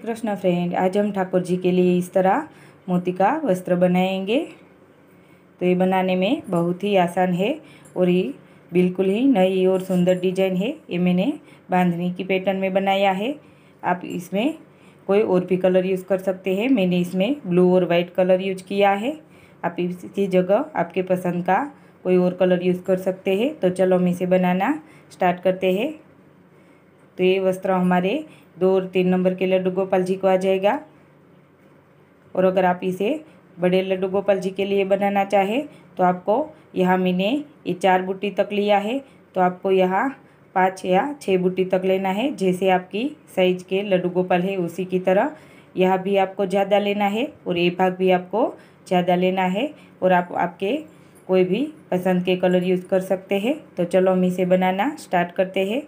Krishna friend. आज हम ठाकुर जी के लिए इस तरह मोती का वस्त्र बनाएंगे। तो ये बनाने में बहुत ही आसान है और ये बिल्कुल ही नई और सुंदर डिजाइन है। ये मैंने बांधनी की पैटर्न में बनाया है। आप इसमें कोई और भी कलर यूज़ कर सकते हैं। मैंने इसमें ब्लू और वाइट कलर यूज किया है। आप इसकी जगह आपके पसंद का कोई और कलर यूज़ कर सकते हैं। तो चलो हम इसे बनाना स्टार्ट करते हैं। तो ये वस्त्र हमारे 2 और 3 नंबर के लड्डू गोपाल जी को आ जाएगा। और अगर आप इसे बड़े लड्डू गोपाल जी के लिए बनाना चाहे तो आपको यहाँ मैंने ये 4 बूटी तक लिया है। तो आपको यहाँ 5 या 6 बूटी तक लेना है। जैसे आपकी साइज के लड्डू गोपाल है उसी की तरह यह भी आपको ज़्यादा लेना है और ये भाग भी आपको ज़्यादा लेना है। और आप आपके कोई भी पसंद के कलर यूज़ कर सकते हैं। तो चलो हम इसे बनाना स्टार्ट करते हैं।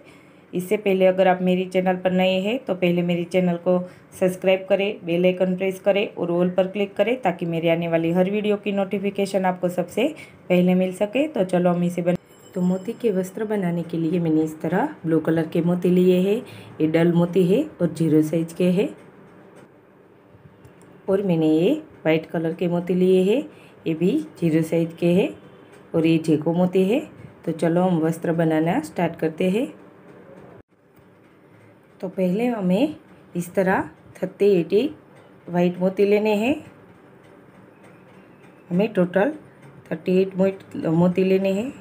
इससे पहले अगर आप मेरी चैनल पर नए हैं तो पहले मेरी चैनल को सब्सक्राइब करें, बेल आइकन प्रेस करें और ऑल पर क्लिक करें ताकि मेरी आने वाली हर वीडियो की नोटिफिकेशन आपको सबसे पहले मिल सके। तो चलो हम इसे तो मोती के वस्त्र बनाने के लिए मैंने इस तरह ब्लू कलर के मोती लिए हैं। ये डल मोती है और 0 साइज के हैं। और मैंने ये वाइट कलर के मोती लिए हैं। ये भी 0 साइज के हैं और ये जेको मोती है। तो चलो हम वस्त्र बनाना स्टार्ट करते हैं। तो पहले हमें इस तरह 30-80 वाइट मोती लेने हैं। हमें टोटल 38 मोती लेने हैं।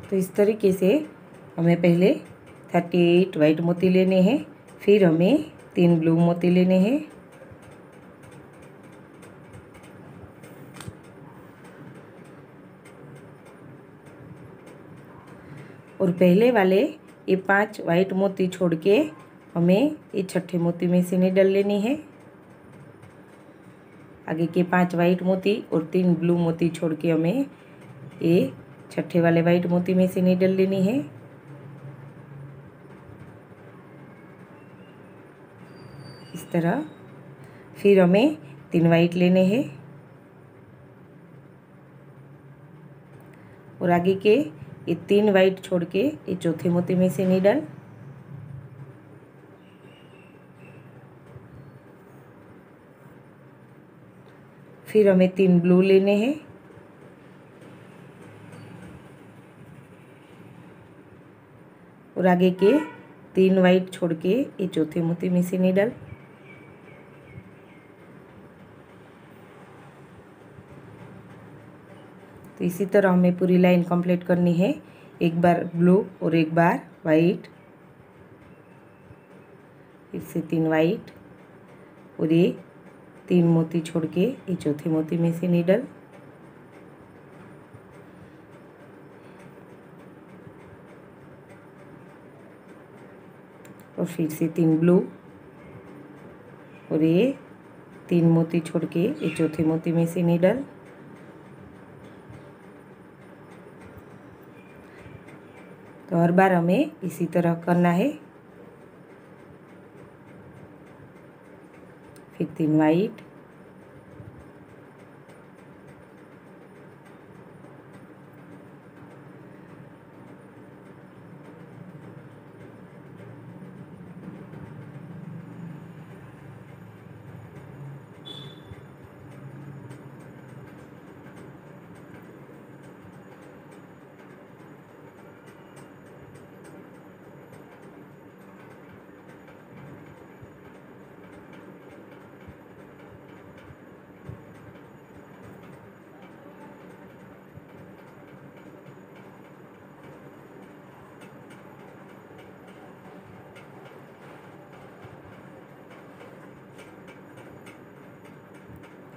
तो इस तरीके से हमें पहले 38 वाइट मोती लेने हैं। फिर हमें 3 ब्लू मोती लेने हैं। और पहले वाले ये 5 वाइट मोती छोड़ के हमें ये छठे मोती में से निडल लेनी है। आगे के 5 वाइट मोती और 3 ब्लू मोती छोड़ के हमें ये छठे वाले वाइट मोती में से निडल लेनी है। इस तरह फिर हमें 3 वाइट लेने हैं और आगे के ये 3 वाइट छोड़ के ये चौथे मोती में से निडल। फिर हमें 3 ब्लू लेने हैं और आगे के 3 वाइट छोड़ के ये चौथे मोती में से निडल। तो इसी तरह हमें पूरी लाइन कंप्लीट करनी है। एक बार ब्लू और एक बार वाइट, फिर से 3 वाइट और ये 3 मोती छोड़ के ये चौथे मोती में से निडल। और फिर से 3 ब्लू और ये 3 मोती छोड़ के ये चौथे मोती में से निडल। तो हर बार हमें इसी तरह करना है। फिर 3 वाइट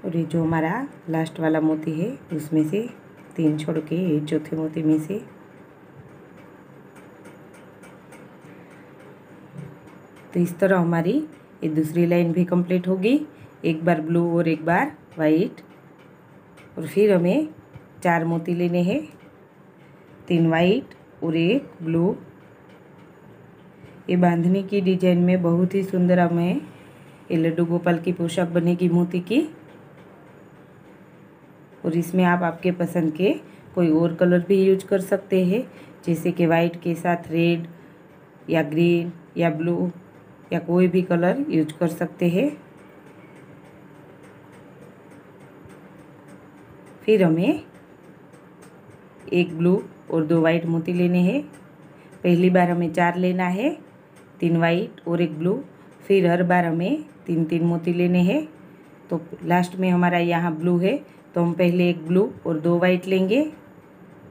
और ये जो हमारा लास्ट वाला मोती है उसमें से 3 छोड़ के ये चौथे मोती में से तो इस तरह हमारी ये दूसरी लाइन भी कंप्लीट होगी। एक बार ब्लू और एक बार वाइट, और फिर हमें 4 मोती लेने हैं, 3 वाइट और 1 ब्लू। ये बांधनी की डिजाइन में बहुत ही सुंदर हमें ये लड्डू गोपाल की पोशाक बनेगी मोती की। और इसमें आप आपके पसंद के कोई और कलर भी यूज कर सकते हैं, जैसे कि वाइट के साथ रेड या ग्रीन या ब्लू या कोई भी कलर यूज कर सकते हैं। फिर हमें 1 ब्लू और 2 वाइट मोती लेने हैं। पहली बार हमें 4 लेना है, 3 वाइट और 1 ब्लू। फिर हर बार हमें 3-3 मोती लेने हैं। तो लास्ट में हमारा यहाँ ब्लू है, तो हम पहले 1 ब्लू और 2 वाइट लेंगे।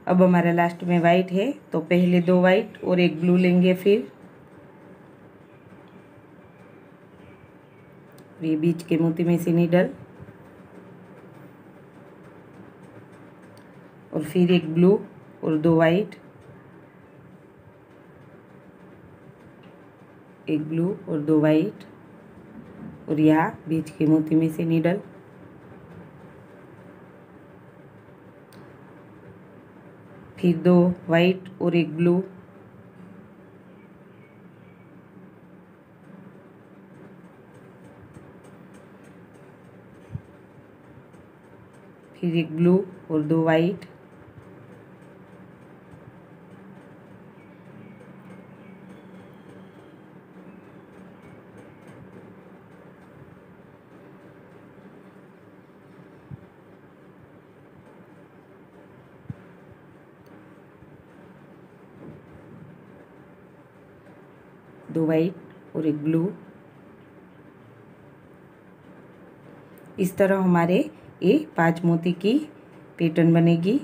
अब हमारा लास्ट में वाइट है, तो पहले 2 वाइट और 1 ब्लू लेंगे। फिर ये बीच के मोती में से नीडल, और फिर 1 ब्लू और 2 वाइट, 1 ब्लू और 2 वाइट, और यहाँ बीच के मोती में से नीडल, फिर 2 वाइट और 1 ब्लू, फिर 1 ब्लू और 2 वाइट, दो वाइट और 1 ब्लू। इस तरह हमारे ये 5 मोती की पैटर्न बनेगी।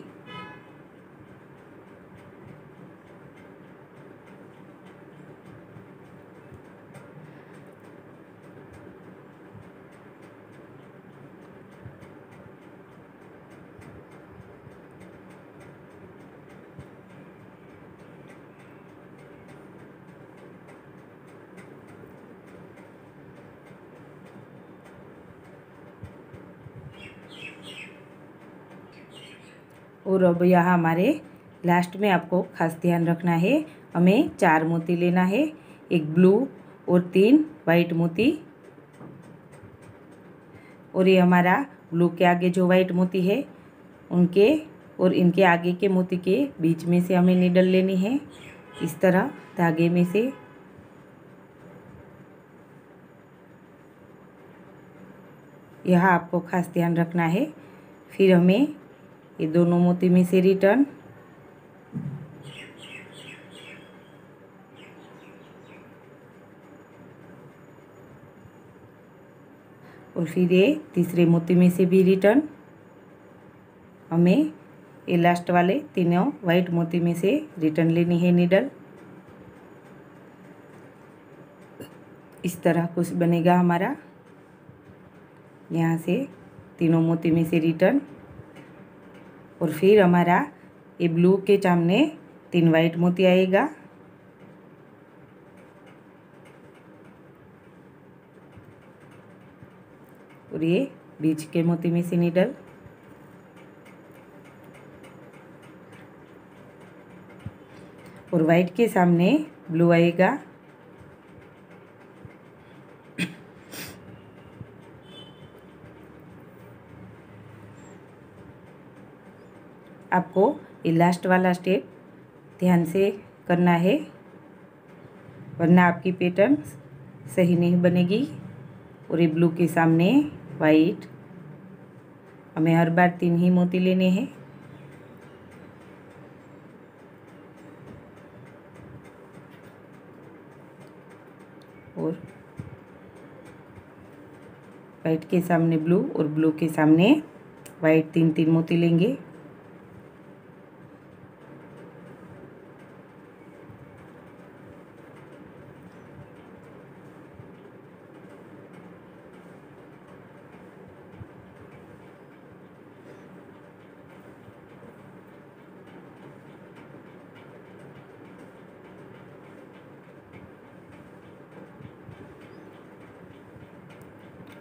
और अब यहाँ हमारे लास्ट में आपको खास ध्यान रखना है, हमें 4 मोती लेना है, 1 ब्लू और 3 वाइट मोती। और ये हमारा ब्लू के आगे जो वाइट मोती है उनके और इनके आगे के मोती के बीच में से हमें नीडल लेनी है, इस तरह धागे में से। यहाँ आपको खास ध्यान रखना है। फिर हमें ये दोनों मोती में से रिटर्न, और फिर ये तीसरे मोती में से भी रिटर्न। हमें ये लास्ट वाले तीनों वाइट मोती में से रिटर्न लेनी है नीडल। इस तरह कुछ बनेगा हमारा। यहाँ से तीनों मोती में से रिटर्न, और फिर हमारा ये ब्लू के सामने 3 वाइट मोती आएगा, और ये बीच के मोती में से नीडल, और वाइट के सामने ब्लू आएगा, आपको ये लास्ट वाला स्टेप ध्यान से करना है, वरना आपकी पैटर्न सही नहीं बनेगी। और ये ब्लू के सामने वाइट, हमें हर बार 3 ही मोती लेने हैं। और वाइट के सामने ब्लू और ब्लू के सामने वाइट, 3-3 मोती लेंगे।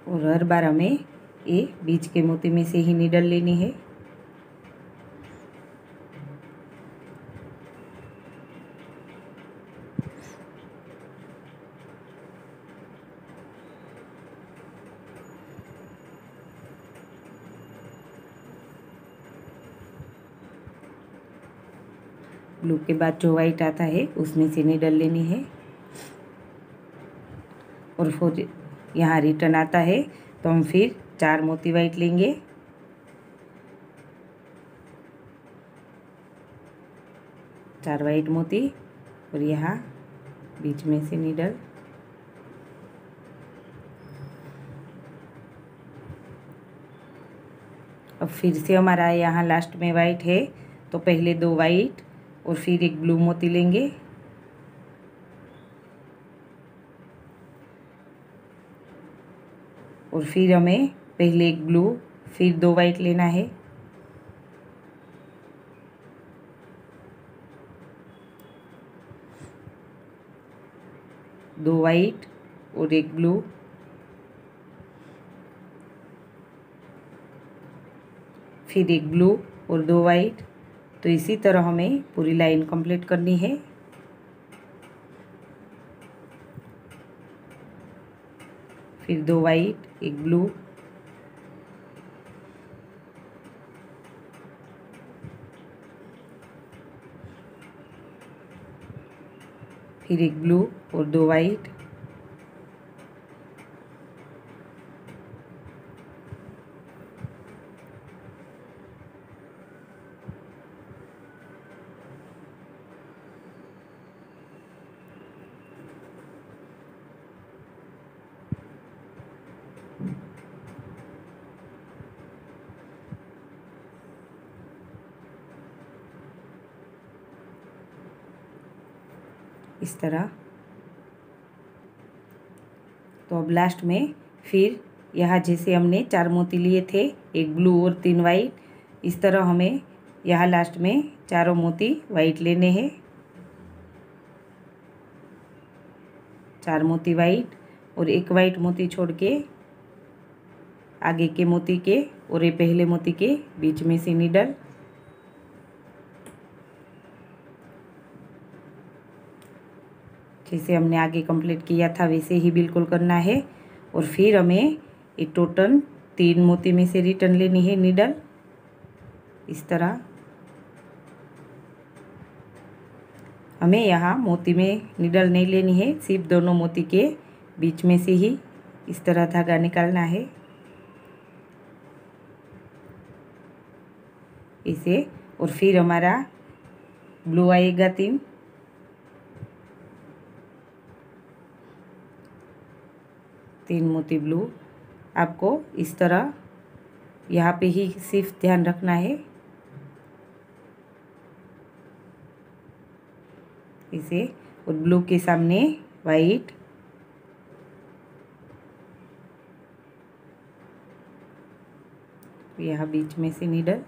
और हर बार हमें ये बीच के मोती में से ही नीडल लेनी है। ब्लू के बाद जो वाइट आता है उसमें से नीडल लेनी है। और फिर यहाँ रिटर्न आता है तो हम फिर 4 मोती वाइट लेंगे। चार वाइट मोती और यहाँ बीच में से नीडल। अब फिर से हमारा यहाँ लास्ट में वाइट है तो पहले 2 वाइट और फिर एक ब्लू मोती लेंगे। और फिर हमें पहले एक ब्लू फिर 2 वाइट लेना है। दो वाइट और एक ब्लू। फिर एक ब्लू और 2 वाइट। तो इसी तरह हमें पूरी लाइन कंप्लीट करनी है। फिर 2 वाइट एक ब्लू। फिर एक ब्लू और 2 वाइट। इस तरह। तो अब लास्ट में फिर यहाँ जैसे हमने 4 मोती लिए थे, एक ब्लू और 3 वाइट, इस तरह हमें यहाँ लास्ट में चारों मोती वाइट लेने हैं। 4 मोती वाइट और एक वाइट मोती छोड़ के आगे के मोती के और ये पहले मोती के बीच में से नीडल। जैसे हमने आगे कंप्लीट किया था वैसे ही बिल्कुल करना है। और फिर हमें ये टोटल 3 मोती में से रिटर्न लेनी है नीडल। इस तरह हमें यहाँ मोती में नीडल नहीं लेनी है, सिर्फ दोनों मोती के बीच में से ही इस तरह धागा निकालना है इसे। और फिर हमारा ब्लू आएगा 3 मोती ब्लू। आपको इस तरह यहाँ पे ही सिर्फ ध्यान रखना है इसे। और ब्लू के सामने वाइट, यहाँ बीच में से नीडल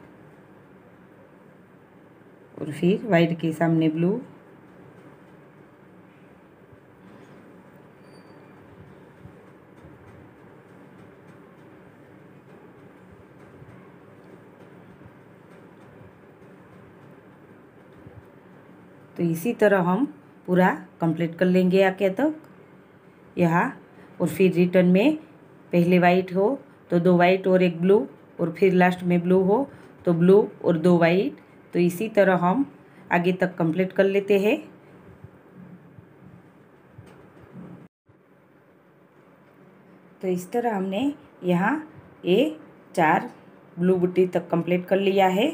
और फिर वाइट के सामने ब्लू। तो इसी तरह हम पूरा कंप्लीट कर लेंगे आगे तक यहाँ। और फिर रिटर्न में पहले वाइट हो तो 2 वाइट और एक ब्लू, और फिर लास्ट में ब्लू हो तो ब्लू और 2 वाइट। तो इसी तरह हम आगे तक कंप्लीट कर लेते हैं। तो इस तरह हमने यहाँ ये 4 ब्लू बूटी तक कंप्लीट कर लिया है।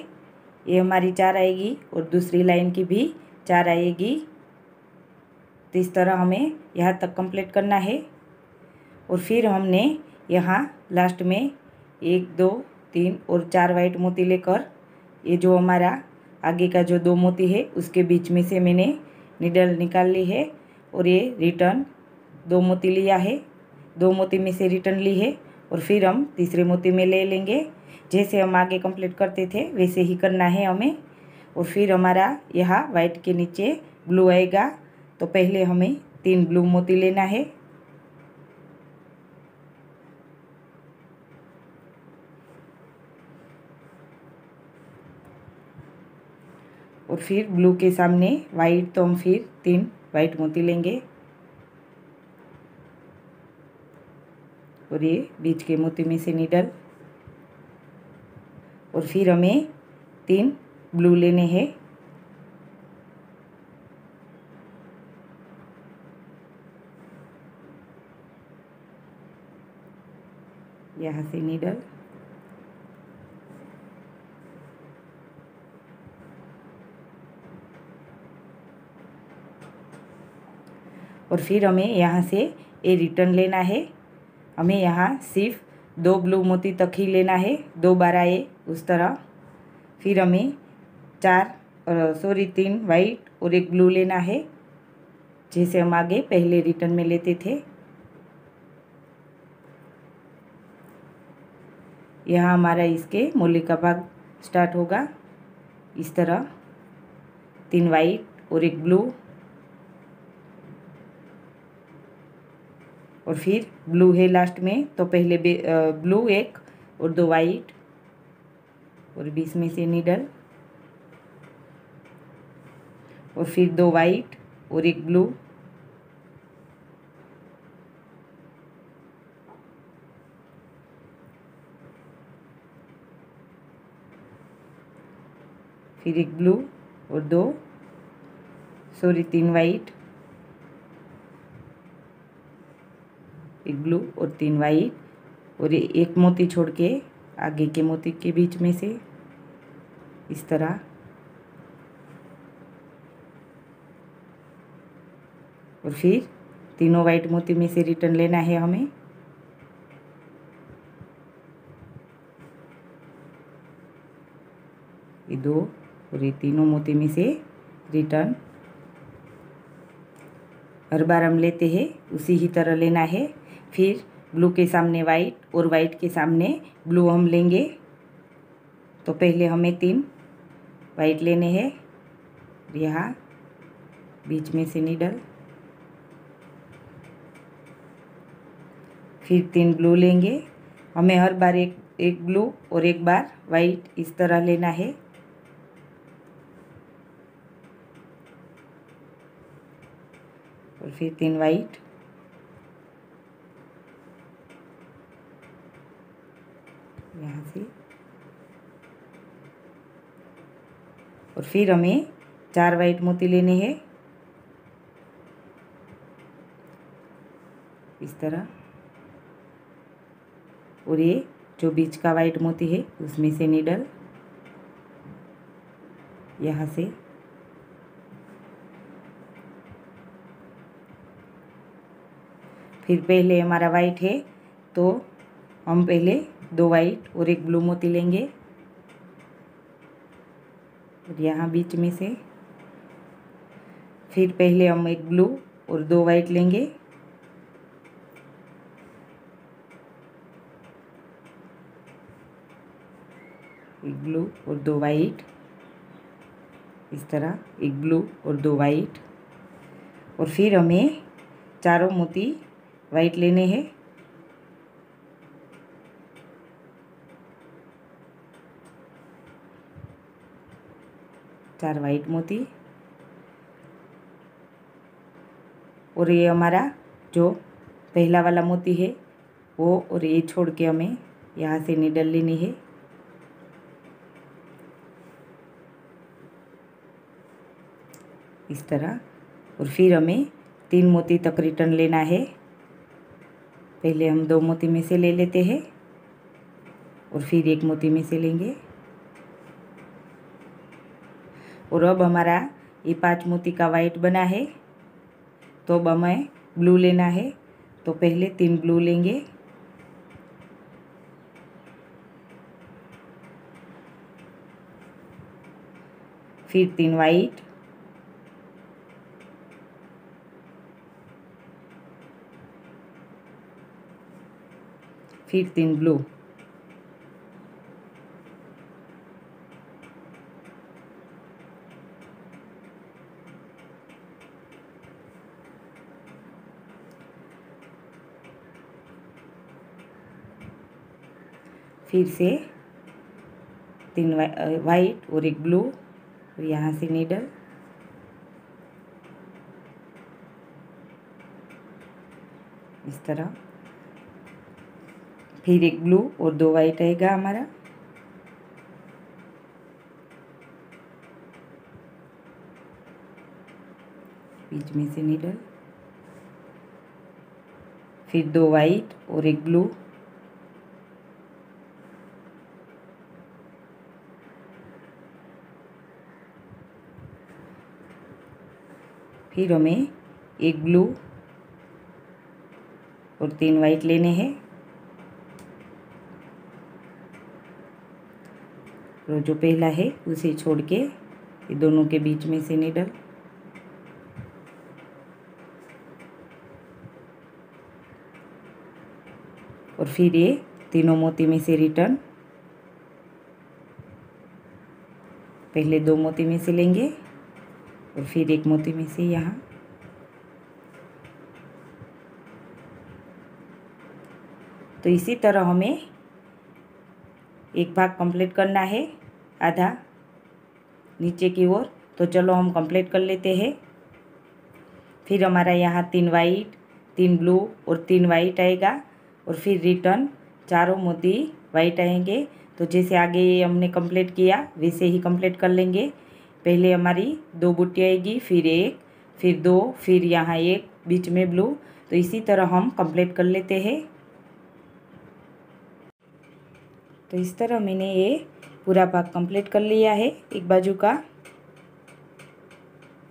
ये हमारी 4 आएगी और दूसरी लाइन की भी 4 आएगी। तो इस तरह हमें यहाँ तक कंप्लीट करना है। और फिर हमने यहाँ लास्ट में 1 2 3 और 4 वाइट मोती लेकर ये जो हमारा आगे का जो 2 मोती है उसके बीच में से मैंने नीडल निकाल ली है। और ये रिटर्न 2 मोती लिया है, 2 मोती में से रिटर्न ली है। और फिर हम तीसरे मोती में ले लेंगे। जैसे हम आगे कंप्लीट करते थे वैसे ही करना है हमें। और फिर हमारा यहाँ वाइट के नीचे ब्लू आएगा तो पहले हमें 3 ब्लू मोती लेना है। और फिर ब्लू के सामने वाइट, तो हम फिर 3 वाइट मोती लेंगे और ये बीच के मोती में से निडल, और फिर हमें 3 ब्लू लेने हैं। यहाँ से निडल और फिर हमें यहाँ से ये रिटर्न लेना है। हमें यहाँ सिर्फ 2 ब्लू मोती तक ही लेना है, 2 बार आए उस तरह। फिर हमें 3 वाइट और 1 ब्लू लेना है, जैसे हम आगे पहले रिटर्न में लेते थे। यहाँ हमारा इसके मूल्य का भाग स्टार्ट होगा इस तरह, 3 वाइट और 1 ब्लू, और फिर ब्लू है लास्ट में, तो पहले ब्लू 1 और 2 वाइट और बीच में से निडल, और फिर 2 वाइट और 1 ब्लू, फिर 1 ब्लू और 3 वाइट, 1 ब्लू और 3 वाइट, और ये 1 मोती छोड़ के आगे के मोती के बीच में से इस तरह, और फिर तीनों वाइट मोती में से रिटर्न लेना है हमें। ये 2 और ये तीनों मोती में से रिटर्न हर बार हम लेते हैं उसी ही तरह लेना है। फिर ब्लू के सामने वाइट और वाइट के सामने ब्लू हम लेंगे, तो पहले हमें 3 वाइट लेने हैं, यहाँ बीच में से निडल, फिर 3 ब्लू लेंगे। हमें हर बार एक ब्लू और 1 बार वाइट इस तरह लेना है। और फिर 3 वाइट, यहाँ से, और फिर हमें 4 वाइट मोती लेने हैं इस तरह, और ये जो बीच का वाइट मोती है उसमें से निडल, यहाँ से, फिर पहले हमारा वाइट है तो हम पहले 2 वाइट और 1 ब्लू मोती लेंगे, और यहाँ बीच में से, फिर पहले हम 1 ब्लू और 2 वाइट लेंगे, एक ब्लू और 2 वाइट इस तरह, 1 ब्लू और 2 वाइट, और फिर हमें चारों मोती वाइट लेने हैं। चार वाइट मोती, और ये हमारा जो पहला वाला मोती है वो, और ये छोड़ के हमें यहाँ से निडल लेनी है। इस तरह, और फिर हमें 3 मोती तक रिटर्न लेना है। पहले हम 2 मोती में से ले लेते हैं और फिर 1 मोती में से लेंगे, और अब हमारा ये 5 मोती का वाइट बना है, तो अब हमें ब्लू लेना है। तो पहले 3 ब्लू लेंगे, फिर 3 वाइट, फिर 3 ब्लू, फिर से 3 वाइट और 1 ब्लू, और यहाँ से नीडल, इस तरह। फिर एक ब्लू और 2 वाइट आएगा हमारा। बीच में से नीडल, फिर 2 वाइट और एक ब्लू, फिर हमें एक ब्लू और 3 वाइट लेने हैं। और जो पहला है उसे छोड़ के ये दोनों के बीच में से नीडल, और फिर ये तीनों मोती में से रिटर्न। पहले 2 मोती में से लेंगे और फिर एक मोती में से यहाँ। तो इसी तरह हमें एक भाग कंप्लीट करना है, आधा नीचे की ओर। तो चलो हम कंप्लीट कर लेते हैं। फिर हमारा यहाँ 3 वाइट, 3 ब्लू और 3 वाइट आएगा, और फिर रिटर्न चारों मोती वाइट आएंगे। तो जैसे आगे हमने कंप्लीट किया वैसे ही कंप्लीट कर लेंगे। पहले हमारी 2 बूटी आएगी, फिर 1, फिर 2, फिर यहाँ 1, बीच में ब्लू। तो इसी तरह हम कंप्लीट कर लेते हैं। तो इस तरह मैंने ये पूरा भाग कंप्लीट कर लिया है एक बाजू का।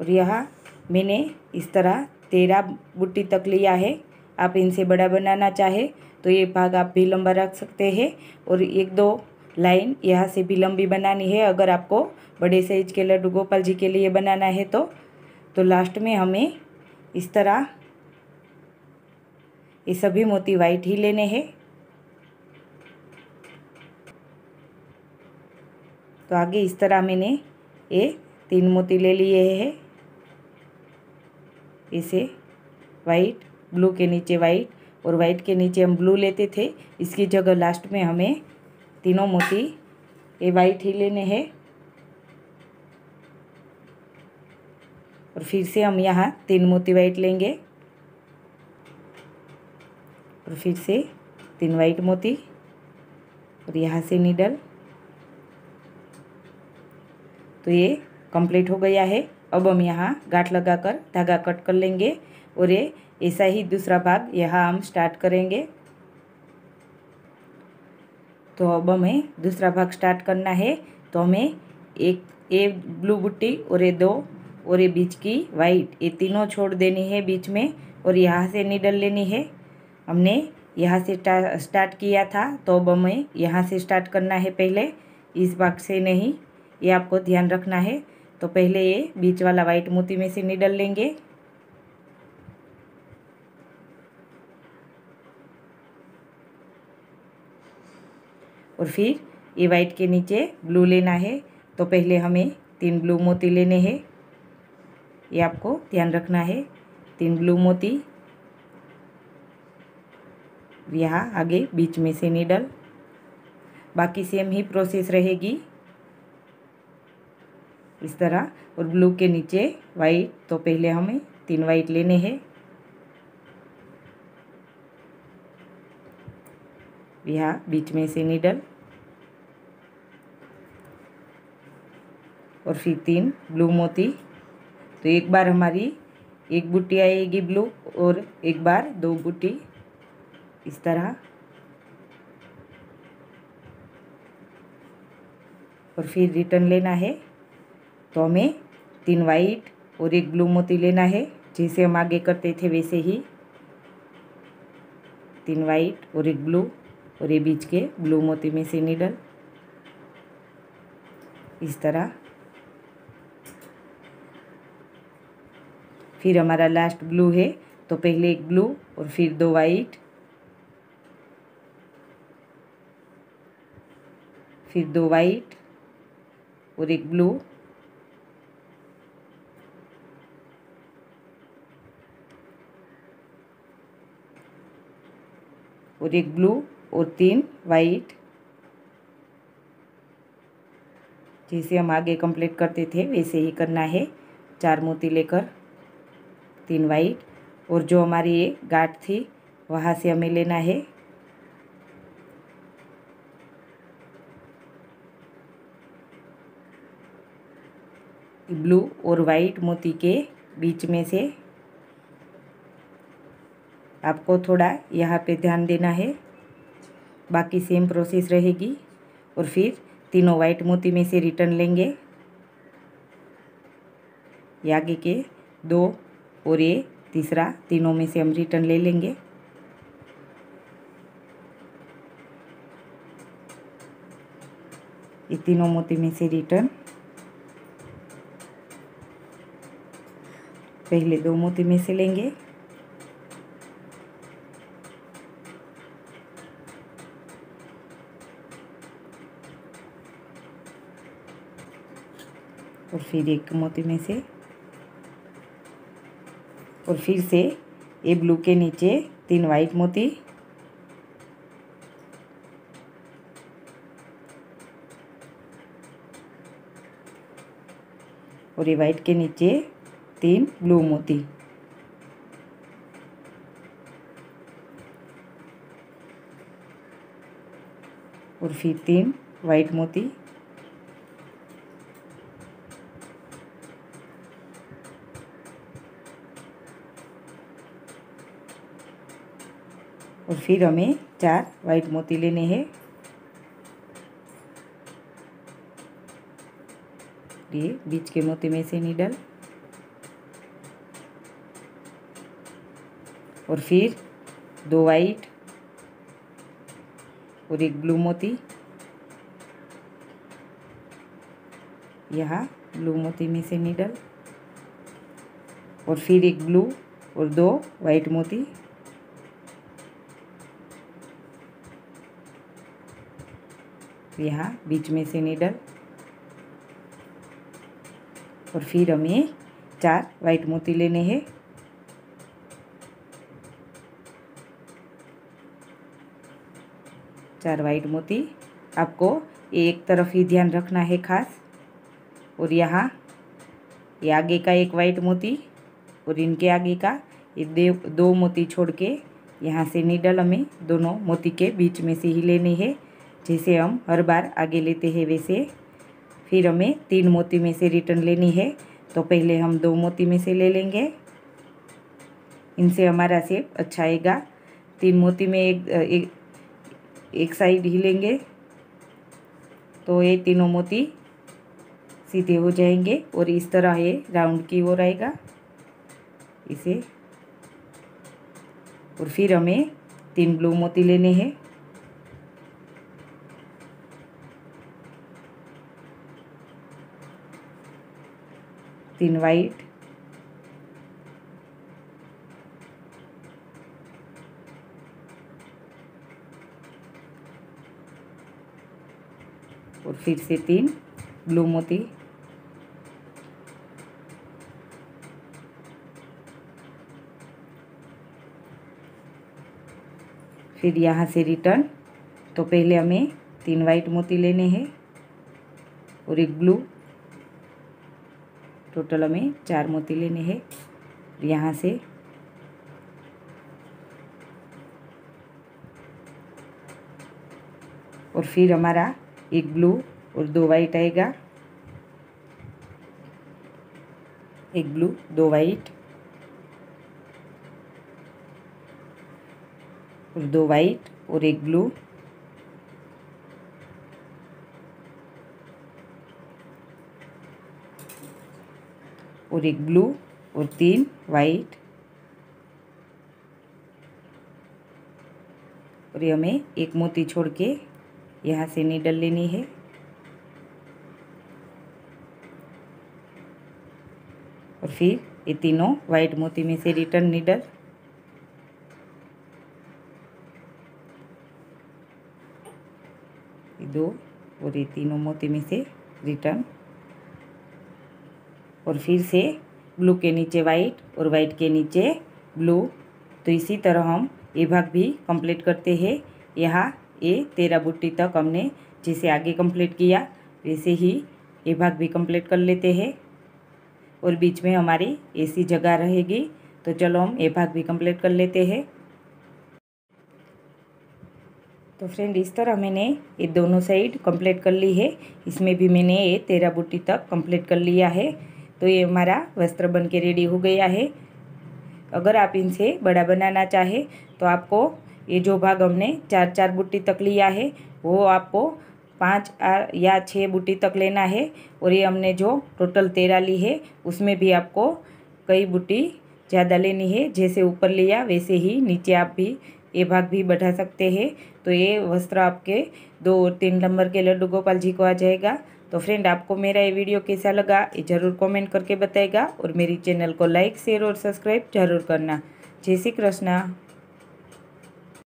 और यहाँ मैंने इस तरह 13 बूटी तक लिया है। आप इनसे बड़ा बनाना चाहे तो ये भाग आप भी लंबा रख सकते हैं, और 1-2 लाइन यहाँ से भी लंबी बनानी है अगर आपको बड़े साइज के लड्डू गोपाल जी के लिए बनाना है तो लास्ट में हमें इस तरह ये सभी मोती वाइट ही लेने हैं। तो आगे इस तरह मैंने ये 3 मोती ले लिए हैं। इसे वाइट, ब्लू के नीचे वाइट और वाइट के नीचे हम ब्लू लेते थे, इसकी जगह लास्ट में हमें तीनों मोती ये वाइट ही लेने हैं। और फिर से हम यहाँ 3 मोती वाइट लेंगे, और फिर से 3 वाइट मोती, और यहाँ से नीडल। तो ये कंप्लीट हो गया है। अब हम यहाँ गांठ लगाकर धागा कट कर लेंगे, और ये ऐसा ही दूसरा भाग यहाँ हम स्टार्ट करेंगे। तो अब हमें दूसरा भाग स्टार्ट करना है। तो हमें एक ब्लू बुट्टी और ये 2 और ये बीच की वाइट, ये तीनों छोड़ देनी है बीच में, और यहाँ से नीडल लेनी है। हमने यहाँ से स्टार्ट किया था, तो अब हमें यहाँ से स्टार्ट करना है पहले, इस भाग से नहीं, ये आपको ध्यान रखना है। तो पहले ये बीच वाला वाइट मोती में से नीडल लेंगे, और फिर ये वाइट के नीचे ब्लू लेना है। तो पहले हमें 3 ब्लू मोती लेने हैं, ये आपको ध्यान रखना है। 3 ब्लू मोती, यहाँ आगे बीच में से नीडल। बाकी सेम ही प्रोसेस रहेगी इस तरह। और ब्लू के नीचे वाइट, तो पहले हमें 3 वाइट लेने हैं, यहाँ बीच में से नीडल, और फिर 3 ब्लू मोती। तो एक बार हमारी 1 बूटी आएगी ब्लू, और एक बार 2 बूटी, इस तरह। और फिर रिटर्न लेना है। तो हमें 3 वाइट और 1 ब्लू मोती लेना है, जैसे हम आगे करते थे वैसे ही। 3 वाइट और 1 ब्लू, और ये बीच के ब्लू मोती में से नीडल, इस तरह। फिर हमारा लास्ट ब्लू है, तो पहले 1 ब्लू और फिर 2 वाइट, फिर 2 वाइट और 1 ब्लू, और 1 ब्लू और 3 वाइट, जैसे हम आगे कंप्लीट करते थे वैसे ही करना है। 4 मोती लेकर 3 वाइट, और जो हमारी ये गांठ थी वहाँ से हमें लेना है ब्लू और वाइट मोती के बीच में से। आपको थोड़ा यहाँ पे ध्यान देना है, बाकी सेम प्रोसेस रहेगी। और फिर तीनों वाइट मोती में से रिटर्न लेंगे, ये आगे के 2 और ये तीसरा, तीनों में से हम रिटर्न ले लेंगे। ये तीनों मोती में से रिटर्न पहले 2 मोती में से लेंगे, और फिर 1 मोती में से, और फिर से ये ब्लू के नीचे 3 वाइट मोती, और ये वाइट के नीचे 3 ब्लू मोती, और फिर 3 वाइट मोती, और फिर हमें 4 वाइट मोती लेने हैं। ये बीच के मोती में से नीडल, और फिर 2 वाइट और 1 ब्लू मोती, यहाँ ब्लू मोती में से नीडल, और फिर 1 ब्लू और 2 वाइट मोती, यहाँ बीच में से नीडल, और फिर हमें 4 वाइट मोती लेने हैं। चार वाइट मोती, आपको एक तरफ ही ध्यान रखना है खास। और यहाँ ये आगे का 1 वाइट मोती और इनके आगे का ये 2 मोती छोड़ के यहाँ से नीडल हमें दोनों मोती के बीच में से ही लेनी है, जैसे हम हर बार आगे लेते हैं वैसे। फिर हमें 3 मोती में से रिटर्न लेनी है, तो पहले हम 2 मोती में से ले लेंगे, इनसे हमारा शेप अच्छा आएगा। 3 मोती में एक साइड ही लेंगे तो ये तीनों मोती सीधे हो जाएंगे, और इस तरह ये राउंड की ओर आएगा इसे। और फिर हमें 3 ब्लू मोती लेने हैं, तीन वाइट, और फिर से 3 ब्लू मोती, फिर यहाँ से रिटर्न। तो पहले हमें 3 वाइट मोती लेने हैं और 1 ब्लू, टोटल हमें 4 मोती लेने हैं। यहाँ से और फिर हमारा 1 ब्लू और 2 वाइट आएगा, 1 ब्लू 2 वाइट और 2 वाइट और 1 ब्लू, और 1 ब्लू और 3 वाइट, और ये हमें 1 मोती छोड़ के यहाँ से नीडल लेनी है। और फिर ये तीनों वाइट मोती में से रिटर्न नीडल, ये 2 और ये तीनों मोती में से रिटर्न, और फिर से ब्लू के नीचे वाइट और वाइट के नीचे ब्लू। तो इसी तरह हम ये भाग भी कंप्लीट करते हैं। यहाँ ये 13 बुट्टी तक हमने जैसे आगे कंप्लीट किया वैसे ही ये भाग भी कंप्लीट कर लेते हैं और बीच में हमारी ऐसी जगह रहेगी। तो चलो हम ये भाग भी कंप्लीट कर लेते हैं। तो फ्रेंड इस तरह मैंने ये दोनों साइड कंप्लीट कर ली है। इसमें भी मैंने ये 13 बूटी तक कंप्लीट कर लिया है। तो ये हमारा वस्त्र बन के रेडी हो गया है। अगर आप इनसे बड़ा बनाना चाहे तो आपको ये जो भाग हमने 4 बूटी तक लिया है वो आपको 5 या 6 बूटी तक लेना है। और ये हमने जो टोटल 13 ली है उसमें भी आपको कई बूटी ज़्यादा लेनी है। जैसे ऊपर लिया वैसे ही नीचे आप भी ये भाग भी बढ़ा सकते हैं। तो ये वस्त्र आपके 2 और 3 नंबर के लड्डू गोपाल जी को आ जाएगा। तो फ्रेंड आपको मेरा ये वीडियो कैसा लगा ये ज़रूर कमेंट करके बताएगा और मेरी चैनल को लाइक शेयर और सब्सक्राइब जरूर करना। जय श्री कृष्णा।